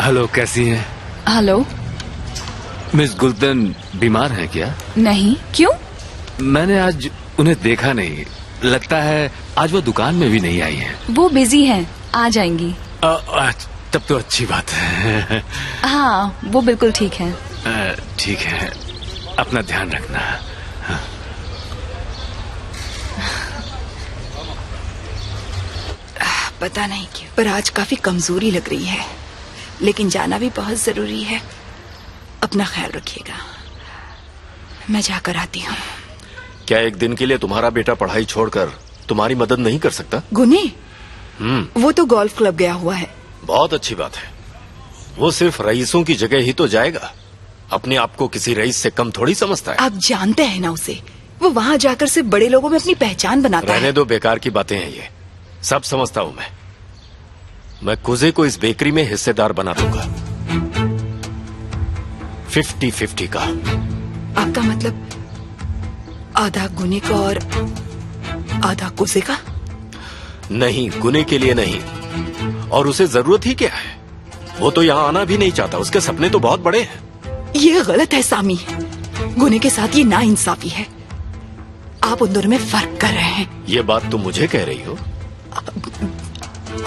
Hello, कैसी हैं? Hello. Miss गुल्तन बीमार हैं क्या? नहीं, क्यों? मैंने आज उन्हें देखा नहीं। लगता है आज वो दुकान में भी नहीं आई हैं। वो बिजी हैं, आ जाएंगी। तब तो अच्छी बात है। हाँ, वो बिल्कुल ठीक है। ठीक है, अपना ध्यान रखना। पता नहीं क्यों, पर आज काफी कमजोरी लग रही है, लेकिन जाना भी बहुत जरूरी है। अपना ख्याल रखिएगा। मैं जाकर आती हूँ। क्या एक दिन के लिए तुम्हारा बेटा पढ़ाई छोड़कर तुम्हारी मदद नहीं कर सकता? गुनी, वो तो गोल्फ क्लब गया हुआ है। बहुत अच्छी बात है। वो सिर्फ रईसों की जगह ही तो जाएगा। अपने आप को किसी रईस से कम थोड़ी समझता है। आप जानते हैं ना उसे, वो वहाँ जाकर सिर्फ बड़े लोगों में अपनी पहचान बनाता रहने है। दो, बेकार की बातें हैं ये। सब समझता हूँ मैं कुजे को इस बेकरी में हिस्सेदार बना दूंगा। 50-50 का। आपका मतलब आधा गुने का और आधा कुजे का? नहीं, गुने के लिए नहीं। और उसे जरूरत ही क्या है? वो तो यहाँ आना भी नहीं चाहता। उसके सपने तो बहुत बड़े हैं। ये गलत है सामी। गुने के साथ ये नाइंसाफी है। आप उन दोनों में फर्क कर रहे हैं। ये बात तुम मुझे कह रही हो?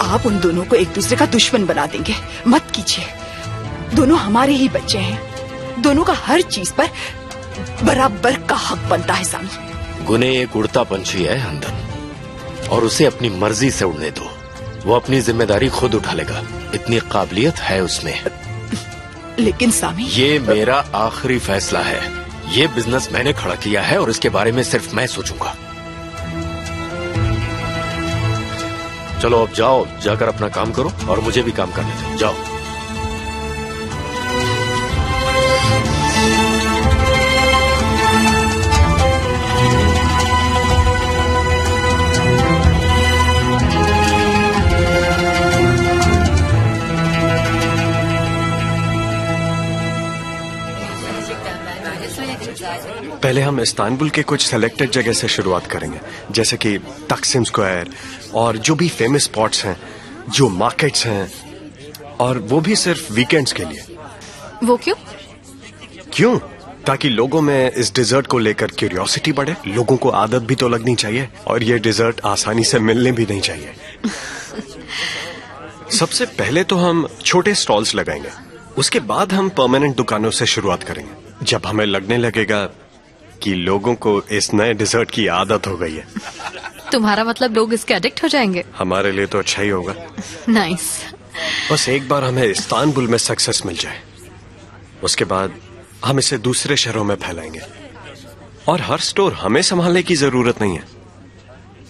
आप उन दोनों को एक दूसरे का दुश्मन बना देंगे। मत कीजिए। दोनों हमारे ही बच्चे हैं। दोनों का हर चीज पर बराबर का हक बनता है सामी। गुने एक उड़ता पंछी है हंदन, और उसे अपनी मर्जी से उड़ने दो। वो अपनी जिम्मेदारी खुद उठा लेगा। इतनी काबिलियत है उसमें। लेकिन सामी, ये मेरा आखिरी फैसला है। ये बिजनेस मैंने खड़ा किया है और इसके बारे में सिर्फ मैं सोचूंगा। चलो अब जाओ, जाकर अपना काम करो और मुझे भी काम करने दो। जाओ। पहले हम इस्तांबुल के कुछ सेलेक्टेड जगह से शुरुआत करेंगे, जैसे कि तकसीम स्क्वायर और जो भी फेमस स्पॉट्स हैं, जो मार्केट्स हैं, और वो भी सिर्फ वीकेंड्स के लिए। वो क्यों? क्यों? ताकि लोगों में इस डिजर्ट को लेकर क्यूरियोसिटी बढ़े। लोगों को आदत भी तो लगनी चाहिए, और ये डिजर्ट आसानी से मिलने भी नहीं चाहिए। सबसे पहले तो हम छोटे स्टॉल्स लगाएंगे, उसके बाद हम परमानेंट दुकानों से शुरुआत करेंगे। जब हमें लगने लगेगा कि लोगों को इस नए डिजर्ट की आदत हो गई है। तुम्हारा मतलब लोग इसके एडिक्ट हो जाएंगे? हमारे लिए तो अच्छा ही होगा। नाइस। बस एक बार हमें इस्तांबुल में सक्सेस मिल जाए, उसके बाद हम इसे दूसरे शहरों में फैलाएंगे। और हर स्टोर हमें संभालने की जरूरत नहीं है।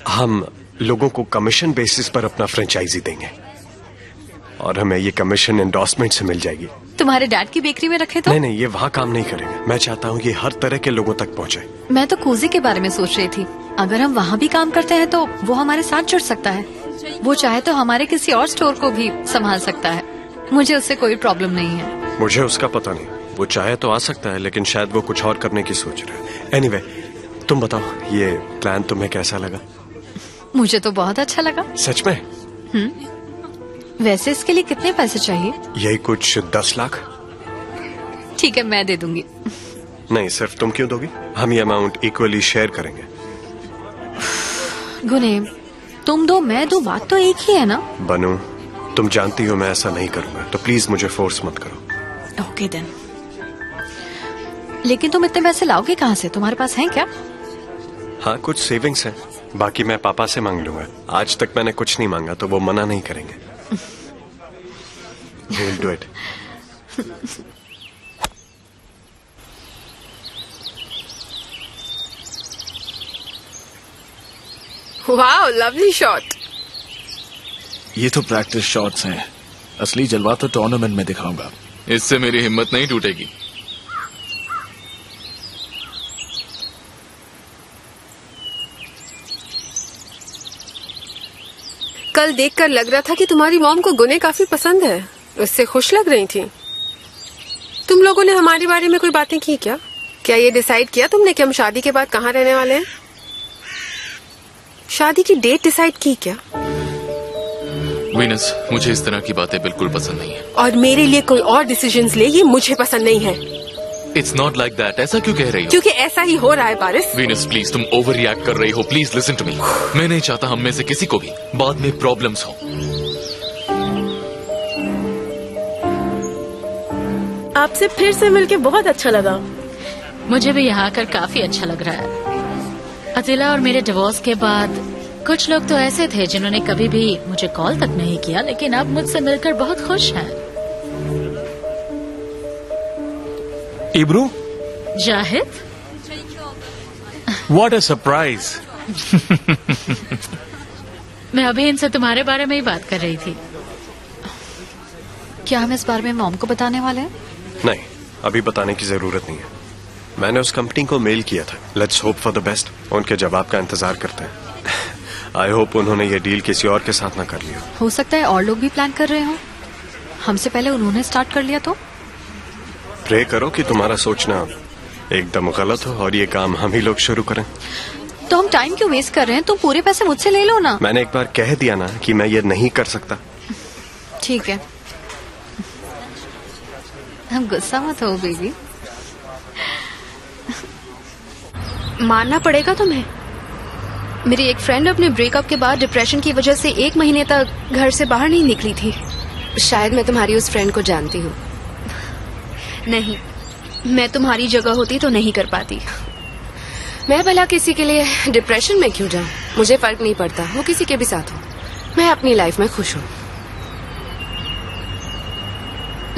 हम लोगों को कमीशन बेसिस पर अपना फ्रेंचाइजी देंगे, और हमें ये कमीशन एंडोर्समेंट से मिल जाएगी। तुम्हारे डैड की बेकरी में रखे तो? नहीं, ये वहाँ काम नहीं करेंगे। मैं चाहता हूँ ये हर तरह के लोगों तक पहुँचे। मैं तो कुजे के बारे में सोच रही थी। अगर हम वहाँ भी काम करते हैं तो वो हमारे साथ जुड़ सकता है। वो चाहे तो हमारे किसी और स्टोर को भी संभाल सकता है। मुझे उससे कोई प्रॉब्लम नहीं है। मुझे उसका पता नहीं। वो चाहे तो आ सकता है, लेकिन शायद वो कुछ और करने की सोच रहा है। एनीवे, तुम बताओ, ये प्लान तुम्हें कैसा लगा? मुझे तो बहुत अच्छा लगा। सच में? वैसे इसके लिए कितने पैसे चाहिए? यही कुछ 10 लाख। ठीक है, मैं दे दूंगी। नहीं, सिर्फ तुम क्यों दोगी? हम ये अमाउंट इक्वली शेयर करेंगे। गुने, तुम दो मैं दो, बात तो एक ही है ना? बनू, तुम जानती हो मैं ऐसा नहीं करूंगा, तो प्लीज मुझे फोर्स मत करो। Okay then. लेकिन तुम इतने पैसे लाओगे कहाँ से? तुम्हारे पास हैं क्या? हाँ, कुछ सेविंग्स है, बाकी मैं पापा से मांग लूंगा। आज तक मैंने कुछ नहीं मांगा, तो वो मना नहीं करेंगे। We'll do it. Wow, lovely shot. ये तो प्रैक्टिस शॉट्स हैं। असली जलवा तो टूर्नामेंट में दिखाऊंगा। इससे मेरी हिम्मत नहीं टूटेगी। कल देखकर लग रहा था कि तुम्हारी मॉम को गुने काफी पसंद है। उससे खुश लग रही थी। तुम लोगों ने हमारे बारे में कोई बातें की क्या? क्या ये डिसाइड किया तुमने कि हम शादी के बाद कहाँ रहने वाले हैं? शादी की डेट डिसाइड की क्या? वीनस, मुझे इस तरह की बातें बिल्कुल पसंद नहीं है। और मेरे लिए कोई और डिसीजंस ले, ये मुझे पसंद नहीं है। It's not like that. ऐसा क्यों कह रही हो? क्योंकि ऐसा ही हो रहा है पारिस। वीनस प्लीज, तुम ओवर रिएक्ट कर रही हो। Please listen to me. मैं नहीं चाहता हम में से किसी को भी बाद में प्रॉब्लम्स हो। आपसे फिर से मिलके बहुत अच्छा लगा। मुझे भी यहाँ आकर काफी अच्छा लग रहा है। अतिला और मेरे डिवोर्स के बाद कुछ लोग तो ऐसे थे जिन्होंने कभी भी मुझे कॉल तक नहीं किया, लेकिन अब मुझसे मिलकर बहुत खुश हैं। इब्रू, जाहिद, व्हाट अ सरप्राइज। मैं अभी इनसे तुम्हारे बारे में ही बात कर रही थी। क्या हम इस बारे में मॉम को बताने वाले हैं? नहीं, अभी बताने की जरूरत नहीं है। मैंने उस कंपनी को मेल किया था। Let's hope for the best. उनके जवाब का इंतजार करते हैं। आई होप उन्होंने ये डील किसी और के साथ ना कर लिया। हो सकता है और लोग भी प्लान कर रहे हो। हमसे पहले उन्होंने स्टार्ट कर लिया तो? प्रे करो कि तुम्हारा सोचना एकदम गलत हो और ये काम हम ही लोग शुरू करें। तो हम टाइम क्यों वेस्ट कर रहे हैं? तुम पूरे पैसे मुझसे ले लो ना। मैंने एक बार कह दिया ना कि मैं ये नहीं कर सकता। ठीक है, हम गुस्सा मत हो बेबी। मानना पड़ेगा तुम्हें। मेरी एक फ्रेंड अपने ब्रेकअप के बाद डिप्रेशन की वजह से 1 महीने तक घर से बाहर नहीं निकली थी। शायद मैं तुम्हारी उस फ्रेंड को जानती हूँ। नहीं, मैं तुम्हारी जगह होती तो नहीं कर पाती। मैं भला किसी के लिए डिप्रेशन में क्यों जाऊँ? मुझे फर्क नहीं पड़ता वो किसी के भी साथ हो। मैं अपनी लाइफ में खुश हूँ।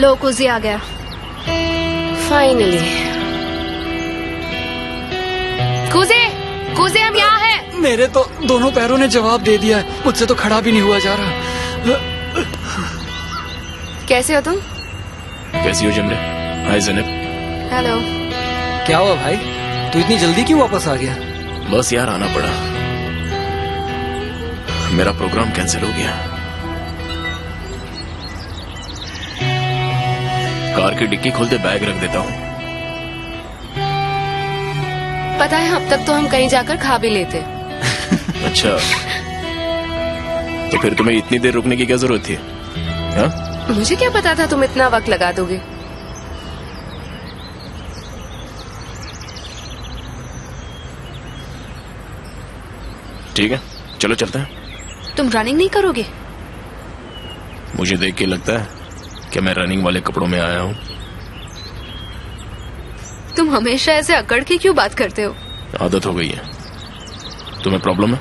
लो, कुजी आ गया। फाइनली। कुजे हम यहाँ हैं। मेरे तो दोनों पैरों ने जवाब दे दिया है। मुझसे तो खड़ा भी नहीं हुआ जा रहा। कैसे हो तुम? कैसी हो जमरे? हाय ज़ैनब। हेलो। क्या हुआ भाई, तू इतनी जल्दी क्यों वापस आ गया? बस यार, आना पड़ा। मेरा प्रोग्राम कैंसिल हो गया। कार की डिक्की खोलते बैग रख देता हूँ। पता है, अब तक तो हम कहीं जाकर खा भी लेते। अच्छा, तो फिर तुम्हें इतनी देर रुकने की क्या जरूरत थी? हाँ? मुझे क्या पता था तुम इतना वक्त लगा दोगे। ठीक है, चलो चलते हैं। तुम रनिंग नहीं करोगे? मुझे देख के लगता है कि मैं रनिंग वाले कपड़ों में आया हूँ। तुम हमेशा ऐसे अकड़ के क्यों बात करते हो? आदत हो गई है। तुम्हें प्रॉब्लम है?